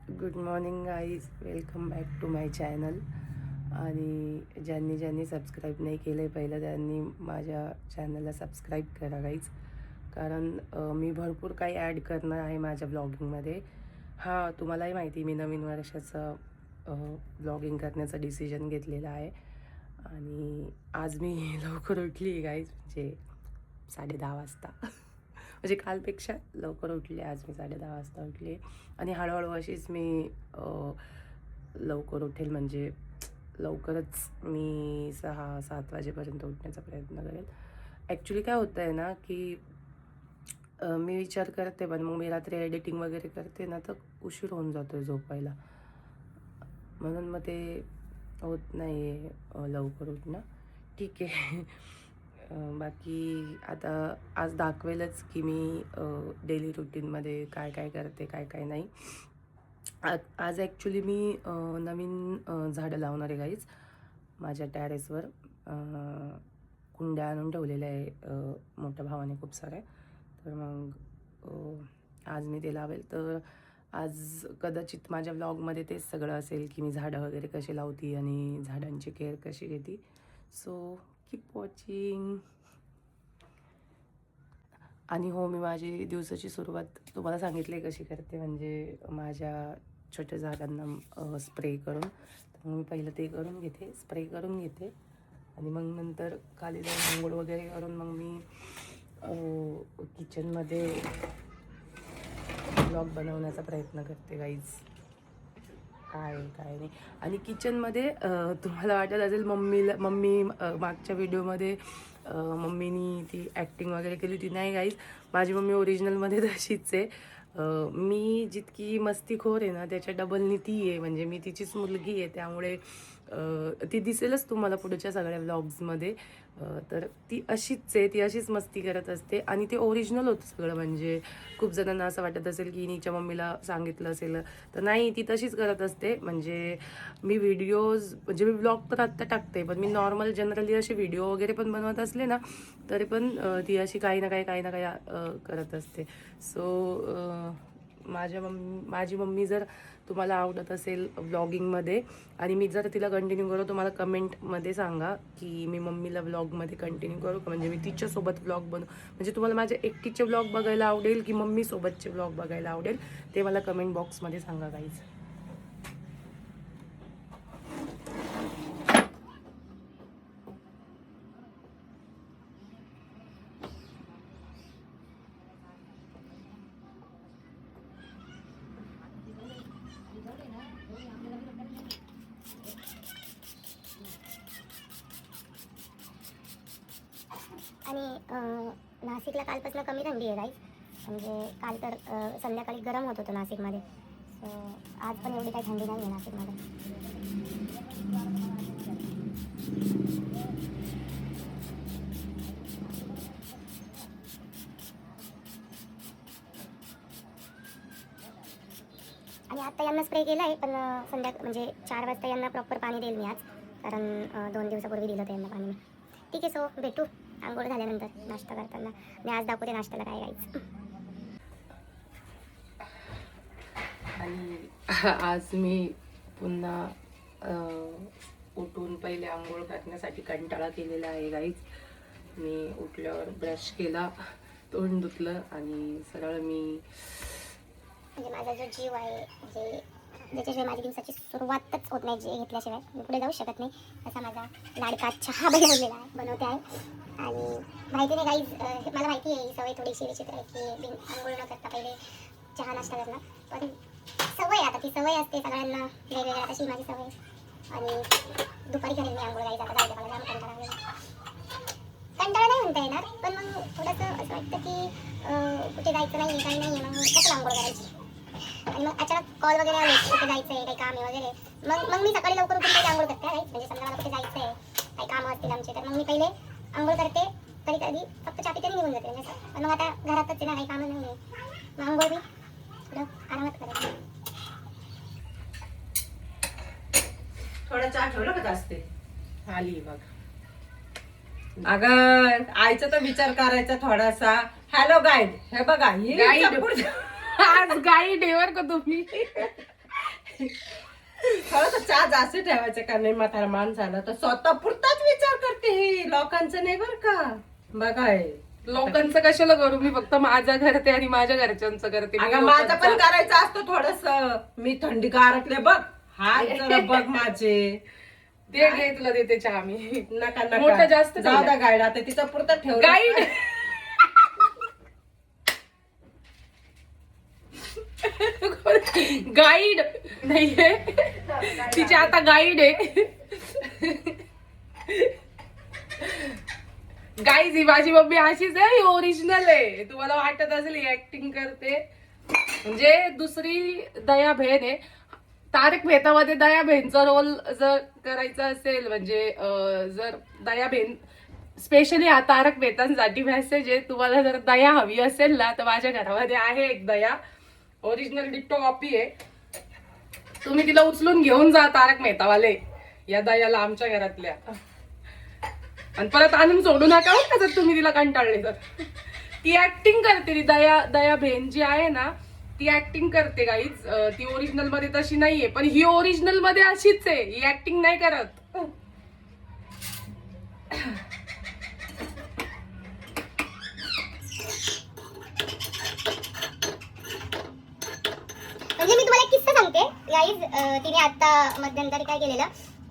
Good morning guys, welcome back to my channel. आणि ज्यांनी subscribe नाही केलं आहे पहिलं त्यांनी माझ्या चॅनलला सबस्क्राईब करा गाईज. कारण मी भरपूर काही ॲड करणार आहे माझ्या ब्लॉगिंगमध्ये. हां, तुम्हालाही माहिती मी नवीन वर्षाचं ब्लॉगिंग करण्याचा डिसिजन घेतलेला आहे. आणि आज मी लवकर उठली आहे गाईज, म्हणजे 10:30 वाजता. म्हणजे कालपेक्षा लवकर उठले, आज मी 10:30 वाजता उठले. आणि हळूहळू अशीच मी लवकर उठेल, म्हणजे लवकरच मी 6-7 वाजेपर्यंत उठण्याचा प्रयत्न करेल. ॲक्च्युली काय होतं आहे ना, की मी विचार करते, पण मग मी रात्री एडिटिंग वगैरे करते ना, तर उशीर होऊन जातो झोपायला. म्हणून मग ते होत नाही आहे लवकर उठणं. ठीक आहे. बाकी आता आज दाखवेलच की मी डेली रुटीनमध्ये काय काय करते, काय काय नाही. आज ॲक्च्युली मी नवीन झाडं लावणार आहे गाईज. माझ्या टेरेसवर कुंड्या आणून ठेवलेल्या आहे मोठ्या भावाने खूप साऱ्या. तर मग आज मी ते लावेल. तर आज कदाचित माझ्या व्लॉगमध्ये तेच सगळं असेल की मी झाडं वगैरे कशी लावती आणि झाडांची केअर कशी घेते. So keep watching. आणि हो, मी माझी दिवसाची सुरुवात तुम्हाला सांगितली कशी करते, म्हणजे माझ्या छोट्या झाडांना स्प्रे करून. तर मग मी पहिलं ते करून घेते, स्प्रे करून घेते. आणि मग नंतर खाली जाऊन आंघोळ वगैरे करून मग मी किचनमध्ये ब्लॉग बनवण्याचा प्रयत्न करते गाईज. काय नाही. आणि किचनमध्ये तुम्हाला वाटत असेल मम्मी मागच्या व्हिडिओमध्ये मम्मीनी ती ॲक्टिंग वगैरे केली होती. नाही गाईज, माझी मम्मी ओरिजिनलमध्ये तशीच आहे. मी जितकी मस्तीखोर आहे ना, त्याच्या डबलनी ती आहे. म्हणजे मी तिचीच मुलगी आहे, त्यामुळे ती दिसेलच तुम्हाला पुढच्या सगळ्या व्लॉग्समध्ये. तर ती अशीच आहे, ती अशीच मस्ती करत असते. आणि ते ओरिजिनल होतं सगळं. म्हणजे खूप जणांना असं वाटत असेल की हिच्या मम्मीला सांगितलं असेल, तर नाही, ती तशीच करत असते. म्हणजे मी व्हिडिओज, म्हणजे मी ब्लॉग तर आत्ता टाकते, पण मी नॉर्मल जनरली असे व्हिडिओ वगैरे पण बनवत असले ना, तरी पण ती अशी काही ना काही करत असते. सो माझी मम्मी जर तुम्हाला आवडत असेल व्लॉगिंगमध्ये आणि मी जर तिला कंटिन्यू करू, तुम्हाला कमेंटमध्ये सांगा की मी मम्मीला व्लॉगमध्ये कंटिन्यू करू का, म्हणजे मी तिच्यासोबत व्लॉग बनवू. म्हणजे तुम्हाला माझे एकटीचे व्लॉग बघायला आवडेल की मम्मीसोबतचे व्लॉग बघायला आवडेल, ते मला कमेंट बॉक्समध्ये सांगा गाईज. आणि नाशिकला कालपासून कमी थंडी आहे गाईज. म्हणजे काल तर संध्याकाळी गरम होत होतं नाशिकमध्ये. सो आज पण एवढी काही थंडी नाही आहे नाशिकमध्ये. आणि आत्ता यांना स्प्रे केला आहे, पण म्हणजे 4 वाजता यांना प्रॉपर पाणी देईल मी आज, कारण 2 दिवसापूर्वी दिलं होतं यांना पाणी. ठीक आहे, सो भेटू आंघोळ झाल्यानंतर नाश्ता करताना. मी आज दाखवते नाश्त्याला काय गाईज. आणि आज मी पुन्हा उठून पहिले आंघोळ करण्यासाठी कंटाळा केलेला आहे गाईज. मी उठल्यावर ब्रश केला, तोंड धुतलं आणि सरळ मी म्हणजे माझा जो जीव आहे, म्हणजे ज्याच्याशिवाय माझी दिवसाची सुरुवातच होत नाही, जे घेतल्याशिवाय मी पुढे जाऊ शकत नाही, असा माझा लाडका चहा बनवते आहे. आणि माहिती नाही गाईज, मला माहिती आहे ही सवय थोडीशी विचित्र आहे की आंघोळ न करता पहिले चहा नाश्ता करणं, पण सवय आता ती सवय असते सगळ्यांना वेगवेगळ्या. तशी माझी सवय. आणि दुपारी करेल मी आंघोळ गाईज. आता जाऊ दे, मला कंटाळा नाही म्हणता येणार, पण मग थोडंसं असं वाटतं की कुठे जायचं नाही, काही नाही आहे, मग कसं आंघोळ करायची. आणि मग अचानक कॉल वगैरे आले, कुठे जायचं आहे, काही काम आहे वगैरे, मग मी सकाळी लवकर उठून पहिले आंघोळ करते आहे. म्हणजे समजा मला कुठे जायचं आहे, काही कामं असतील आमचे, तर मग मी पहिले आंघोळ करते. कधी कधी फक्त चहा पिते निघून जाते. म्हणजे पण मग आता घरातच आहे ना, काही कामं नाही आहे, मग आंघोळ मी थोडं आरामात करते. थोडा चहा ठेवला का असते आली बघ. अगं आईचा तर विचार करायचा थोडासा. हॅलो गाईड, हे बघा ही गाईड आज गाईड आहे बरं का तुम्ही. थोडस चहा जास्त ठेवायचं का नाही म्हातारा माणसाला, तर स्वतः पुरताच विचार करते ही, लोकांचं नाही बर का. बघाय लोकांचं कशाला करू, मी फक्त माझं करते आणि माझ्या घरच्यांचं करते. मी अगं माझं पण लोकांचं- करायचं असतं थोडस. मी थंडी गारटले बघ, हात जरा बघ माझे. दे घे, तुला देते चहा मी. नका मोठं नका जास्त जाऊ द्या गाईड, आता तिचं पुरतं ठेव. गाईड गाईड नाहीये, तिची आता गाईड आहे. गाईज, ही माझी मम्मी अशीच आहे, ओरिजिनल आहे. तुम्हाला वाटत असेल ही ऍक्टिंग करते, म्हणजे दुसरी दया बहीण आहे. तारक मेहतामध्ये दया बहीणचा रोल जर करायचा असेल, म्हणजे जर दया बहीण स्पेशली हा तारक मेहतांसाठी मेसेज आहे, तुम्हाला जर दया हवी असेल ना, तर माझ्या घरामध्ये आहे एक दया, ओरिजिनल डिक्टो कॉपी आहे. तुम्ही तिला उचलून घेऊन जा तारक मेहतावाले, या दयाला आमच्या घरातल्या, आणि परत आणून सोडू नका का जर तुम्ही तिला कंटाळले तर. ती ऍक्टिंग करते, ती दया बहीण जी आहे ना, ती ऍक्टिंग करते गाईज. ती ओरिजिनल मध्ये तशी नाहीये, पण ही ओरिजिनल मध्ये अशीच आहे, ही ऍक्टिंग नाही करत. म्हणजे मी तुम्हाला एक किस्सा सांगते गाईज. तिने आता मध्यंतरी काय केलेलं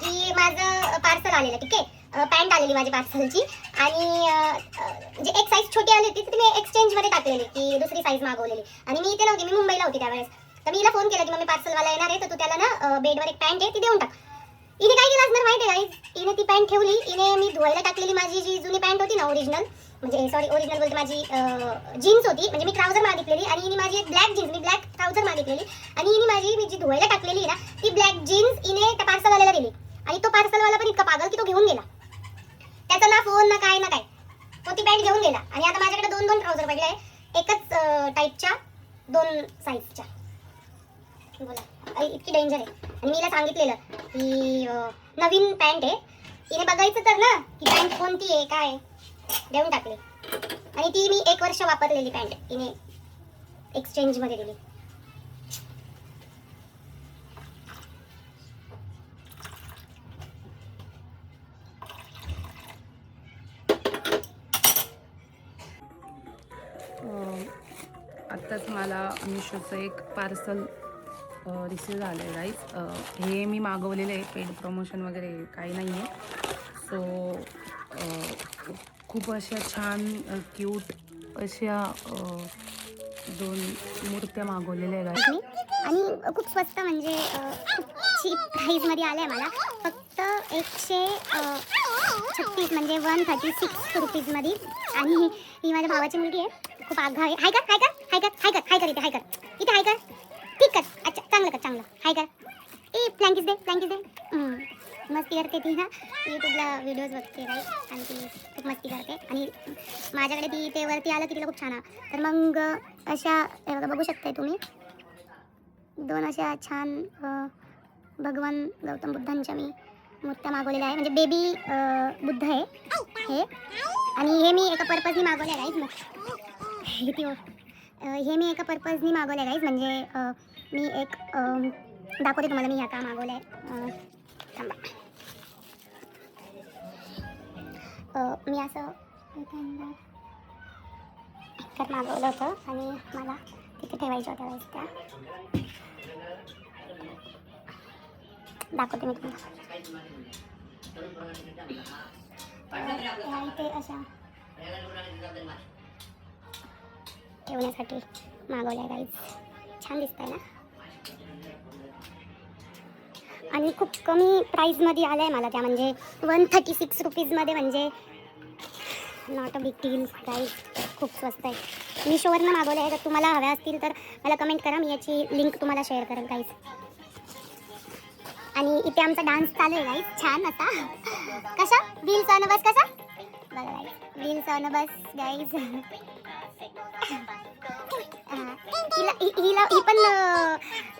की माझं पार्सल आलेलं, ठीक आहे, पॅन्ट आलेली माझी पार्सलची, आणि म्हणजे एक साईज छोटी आली होती, तर मी एक्सचेंज मध्ये टाकलेली की दुसरी साईज मागवलेली, आणि मी इथे नव्हती, मी मुंबईला होती त्यावेळेस. तर मी हिला फोन केला की मम्मी पार्सलवाला येणार आहे, तर तू त्याला ना बेडवर एक पॅन्ट आहे ती देऊन टाक. हिने काय केलं असणार माहिती आहे गाईज, हिने ती पॅन्ट ठेवली, हिने मी धुवायला टाकलेली माझी जी जुनी पॅन्ट होती ना ओरिजिनल, म्हणजे सॉरी ओरिजिनल बोलते, माझी जीन्स होती, म्हणजे मी ट्राउझर मागितलेली, आणि हिने माझी एक ब्लॅक जीन्स, मी ब्लॅक ट्राउझर मागितलेली, आणि हिने माझी मी जी धुवायला टाकलेली ना ती ब्लॅक जीन्स हिने त्या पार्सलवाल्याला दिली, आणि तो पार्सलवाला पण इतका पागल की तो घेऊन गेला. त्याचा ना फोन ना काय ना काय, तो ती पॅन्ट घेऊन गेला. आणि आता माझ्याकडे दोन दोन ट्राउझर पडले आहे, एकच टाईपच्या, दोन साईजच्या. बोला, इतकी डेंजर आहे. आणि मी हिला सांगितलेलं की नवीन पॅन्ट आहे, हिने बघायचं तर ना की पॅन्ट कोणती आहे काय, देऊन टाकली. आणि ती मी 1 वर्ष वापरलेली पॅन्ट हिने एक्सचेंज मध्ये दिली. आत्ताच मला मिशोचं एक पार्सल रिसीव झालं आहे गाईज. हे मी मागवलेलं आहे, पेड प्रमोशन वगैरे काही नाही आहे. सो खूप अशा छान क्यूट अशा 2 मूर्त्या मागवलेल्या आहे गाईज. आणि खूप स्वस्त, म्हणजे खूप चीप प्राईजमध्ये आलं आहे मला. फक्त 136 म्हणजे 136 रुपीजमध्ये. आणि ही माझ्या भावाची मुलगी आहे, खूप आगाऊ आहे. हाय कर हाय कर हाय कर हाय कर हाय कर, इथे हाय कर, इथे हाय कर, ठीक कर, अच्छा चांगलं कर, चांगलं हाय कर. ए प्लँकीस दे, प्लँकीस दे. मस्ती करते ती ना, यूट्यूबला व्हिडिओज बघते राईट, आणि ती खूप मस्ती करते. आणि माझ्याकडे ती ते वरती आलं की तिला खूप छान. तर मग अशा हे बघा, बघू शकताय तुम्ही, 2 अशा छान भगवान गौतम बुद्धांच्या मी मूर्त्या मागवलेल्या आहे, म्हणजे बेबी बुद्ध आहे हे. आणि हे मी एका पर्पजनी मागवल्या गाईज. मग हे मी एका पर्पजनी मागवल्या गाईज, म्हणजे मी एक दाखवते तुम्हाला मी ह्या का मागवल्या आहे. थांबा, मी असं तर मागवलं होतं, आणि मला तिथे ठेवायच्या होत्या वेळेस त्या दाखवते मी तुम्हाला. ते अशा ठेवण्यासाठी मागवल्या गाईज. छान दिसत आहे ना, आणि खूप कमी प्राईजमध्ये आलं आहे मला त्या, म्हणजे 136 रुपीजमध्ये, म्हणजे not a big deal guys, खूप स्वस्त आहे. मिशोवरनं मागवलं आहे. तर तुम्हाला हव्या असतील तर मला कमेंट करा, मी याची लिंक तुम्हाला शेअर करेन गाईज. आणि इथे आमचा डान्स चालू आहे गाईज, छान असा. कसा व्हील्स ऑन बस, कसा बघा guys, wheels on bus guys. हिला ही पण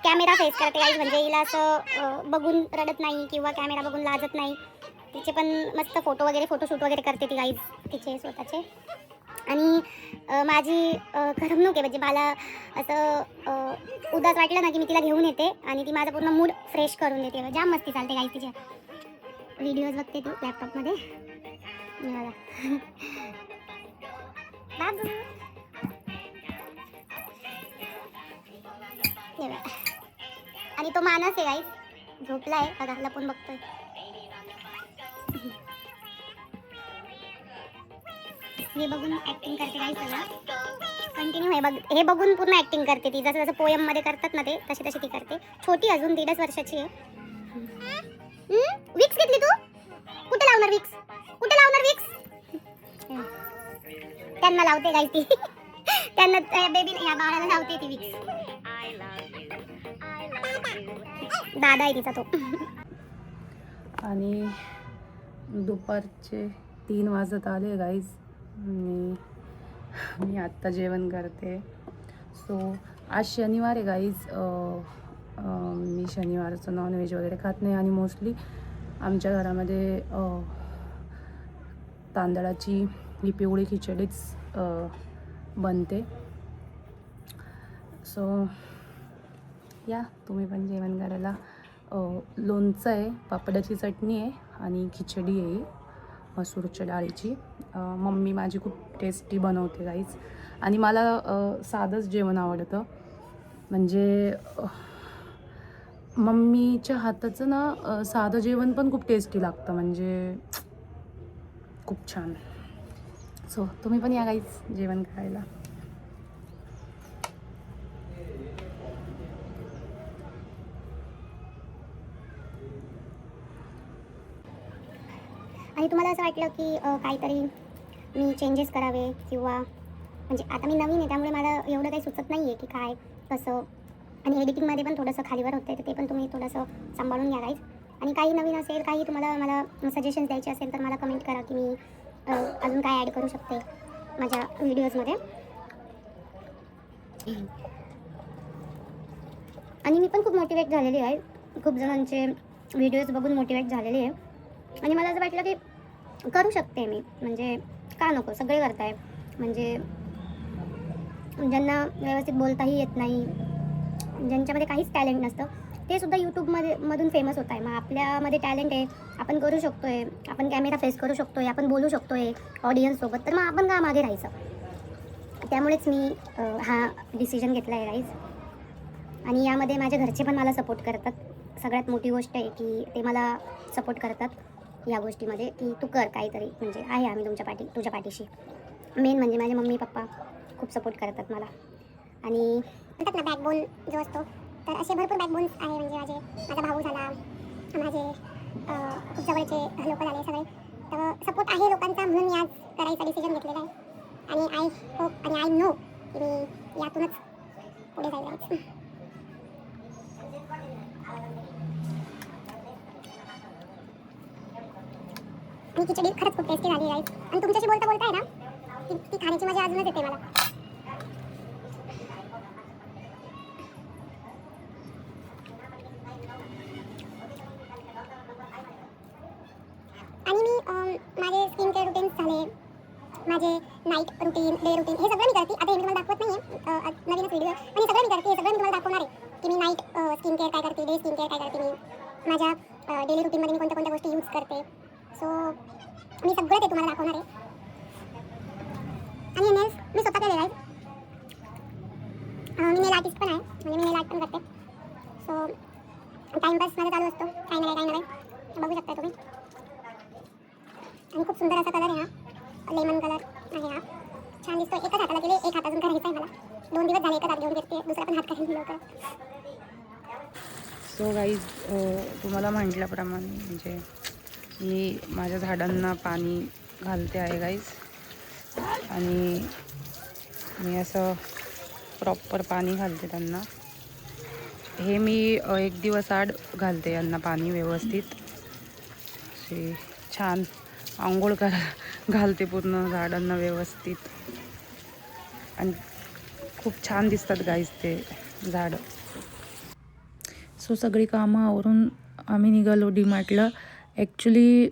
कॅमेरा फेस करते गाईज, म्हणजे हिला असं बघून रडत नाही किंवा कॅमेरा बघून लाजत नाही. तिचे पण मस्त फोटो वगैरे, फोटोशूट वगैरे करते ती गाईज, तिचे स्वतःचे. आणि माझी करमणूक आहे. म्हणजे मला असं उदास वाटलं ना की मी तिला घेऊन येते आणि ती माझा पूर्ण मूड फ्रेश करून देते. जाम मस्ती चालते गाईस तिच्या. व्हिडिओज बघते ती लॅपटॉपमध्ये. बाबू आणि तो मानस आहे गाईस, झोपलाय बघा, लपून बघतोय. हे बघून ऍक्टिंग करते गाईस सगळं कंटिन्यू. हे बघून पूर्ण ऍक्टिंग करते ती. जसं जसं पोयम मध्ये करतात ना ते तशी तशी ती करते. छोटी अजून 1.5 वर्षाची आहे. विक्स घेतली तू? कुठे लावणार विक्स? कुठे लावणार विक्स? त्यांना लावते गाईस ती. त्यांना बेबी या बाळाला लावते ती विक्स. दादा आहे तिचा तो. आणि दुपारचे 3 वाजत आले गाईज आणि मी आत्ता जेवण करते. सो आज शनिवार आहे गाईज. मी शनिवारचं नॉनव्हेज वगैरे खात नाही आणि मोस्टली आमच्या घरामध्ये तांदळाची ही पिवळी खिचडीच बनते. सो या तुम्ही पण जेवण करायला. लोणचं आहे, पापडाची चटणी आहे आणि खिचडी आहे मसूरच्या डाळीची. मम्मी माझी खूप टेस्टी बनवते गाईज. आणि मला साधंच जेवण आवडतं. म्हणजे मम्मीच्या हाताचं ना साधं जेवण पण खूप टेस्टी लागतं. म्हणजे खूप छान. सो तुम्ही पण या गाईज जेवण करायला. आणि तुम्हाला असं वाटलं की काहीतरी मी चेंजेस करावे किंवा म्हणजे आता मी नवीन आहे त्यामुळे मला एवढं काही सुचत नाही आहे की काय कसं. आणि एडिटिंगमध्ये पण थोडंसं खालीवर होतं तर ते पण तुम्ही थोडंसं सांभाळून घ्या गाईज. आणि काही नवीन असेल, काही तुम्हाला मला सजेशन्स द्यायचे असेल तर मला कमेंट करा की मी अजून काय ॲड करू शकते माझ्या व्हिडिओजमध्ये. आणि मी पण खूप मोटिवेट झालेली आहे. खूप जणांचे व्हिडिओज बघून मोटिवेट झालेली आहे. आणि मला असं वाटलं की करू शकते मी. म्हणजे का नको, सगळे करताय. म्हणजे ज्यांना व्यवस्थित बोलताही येत नाही, ज्यांच्यामध्ये काहीच टॅलेंट नसतं, ते सुद्धा यूट्यूबमधून फेमस होत आहे. मग आपल्यामध्ये टॅलेंट आहे, आपण करू शकतो आहे, आपण कॅमेरा फेस करू शकतो आहे, आपण बोलू शकतो आहे ऑडियन्ससोबत, तर मग आपण का मागे राहायचं. त्यामुळेच मी हा डिसिजन घेतला आहे गाईज. आणि यामध्ये माझ्या घरचे पण मला सपोर्ट करतात. सगळ्यात मोठी गोष्ट आहे की ते मला सपोर्ट करतात या गोष्टीमध्ये की तू कर काहीतरी. म्हणजे आहे आम्ही तुझ्या पाठीशी. मेन म्हणजे माझे मम्मी पप्पा खूप सपोर्ट करतात मला. आणि म्हणतात ना बॅकबोन जो असतो, तर असे भरपूर बॅकबोन्स आहे. म्हणजे माझा भाऊ झाला, माझे खूप जवळचे लोक झाले सगळे. तर सपोर्ट आहे लोकांचा म्हणून मी आज करायचा डिसिजन घेतलेला आहे. आणि आय होप आणि आय नो की मी यातूनच पुढे जाईल. आणि खिचडी खरंच खूप टेस्टी झाली आहे. आणि तुमच्याशी बोलता बोलता आहे ना ती खाण्याची मजा अजूनच येते मला. आणि मी माझे स्किन केअर रुटीन्स झाले, माझे नाईट रुटीन, डे रुटीन, हे सगळं मी करते. आता हे मी तुम्हाला दाखवत नाही आहे, नवीनच व्हिडिओ. आणि सगळं मी करते, हे सगळं मी तुम्हाला दाखवणार आहे की मी नाईट स्किन केअर काय करते, डे स्किन केअर काय करते, मी माझ्या डेली रुटीनमध्ये मी कोणत्या गोष्टी यूज करते. सो मी सगळं ते तुम्हाला दाखवणार आहे. आणि नेल्स मी स्वतः केलेलं आहे. मी नेल आर्टिस्ट पण आहे, म्हणजे मी नेल आर्ट पण करते. सो टाईमपास माझा चालू असतो, काही ना काही बघू शकता तुम्ही. आणि खूप सुंदर असा कलर आहे हा, लेमन कलर आहे हा. छान दिसतो. एकाच हाताला केले, एक हात अजून करायचा आहे मला. 2 दिवस झाले एकाच हात घेऊन फिरते, दुसरा पण हात करेन लवकर. सो गाईज तुम्हाला म्हटल्याप्रमाणे म्हणजे मी माझ्या झाडांना पाणी घालते आहे गाईज. आणि मी असं प्रॉपर पाणी घालते त्यांना. हे मी 1 दिवस आड घालते यांना पाणी व्यवस्थित. असे छान आंघोळ घालते पूर्ण झाडांना व्यवस्थित. आणि खूप छान दिसतात गाईज ते झाडं. सो सगळी कामं आवरून आम्ही निघालो डीमार्टला ॲक्च्युली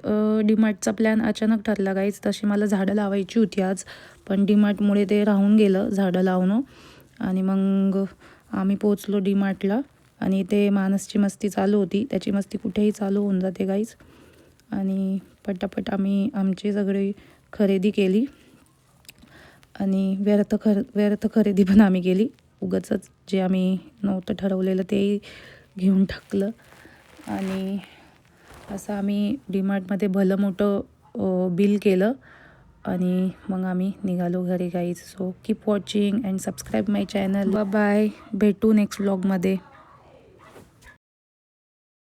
डीमार्टचा प्लॅन अचानक ठरला गाईज. तशी मला झाडं लावायची होती आज, पण डीमार्टमुळे ते राहून गेलं झाडं लावणं. आणि मग आम्ही पोचलो डीमार्टला आणि ते मानसची मस्ती चालू होती. त्याची मस्ती कुठेही चालू होऊन जाते गाईज. आणि पटापट आम्ही आमची सगळी खरेदी केली आणि व्यर्थ खरेदी पण आम्ही केली. उगाचच जे आम्ही नव्हतं ठरवलेलं ते घेऊन टाकलं. आणि असं आम्ही डीमार्टमध्ये भलं मोठं बिल केलं आणि मग आम्ही निघालो घरी guys. So keep watching and subscribe my channel. Bye, भेटू नेक्स्ट व्लॉगमध्ये.